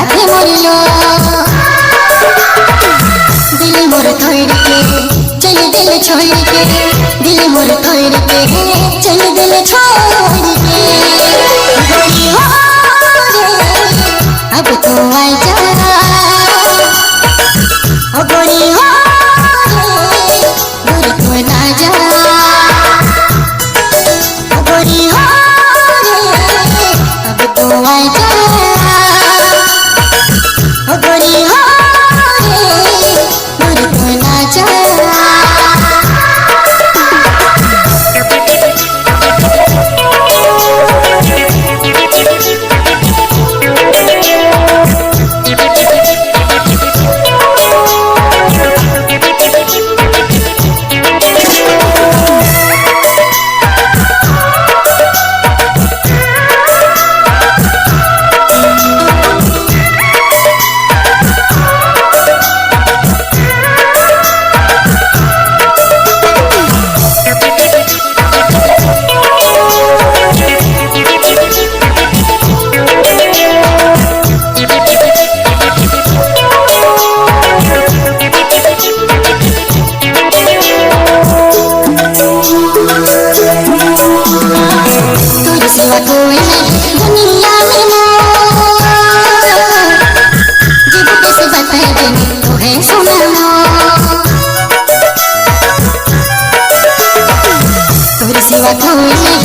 हाथे मोरियो दिल मोर तोड़ के चल दिल छोड़ के दिल मोर तोड़ के चल दिल छोड़ के गोरी हो रे अब तो आ जा ओ गोरी हो रे दूर तो ना जा ओ गोरी हो रे अब तो आ जा ओ गोरी हो रे दूर तो ना जा सिवा कोई नहीं दुनिया में जब कैसे बताए देने तो है सुनाना तेरे सिवा कोई नहीं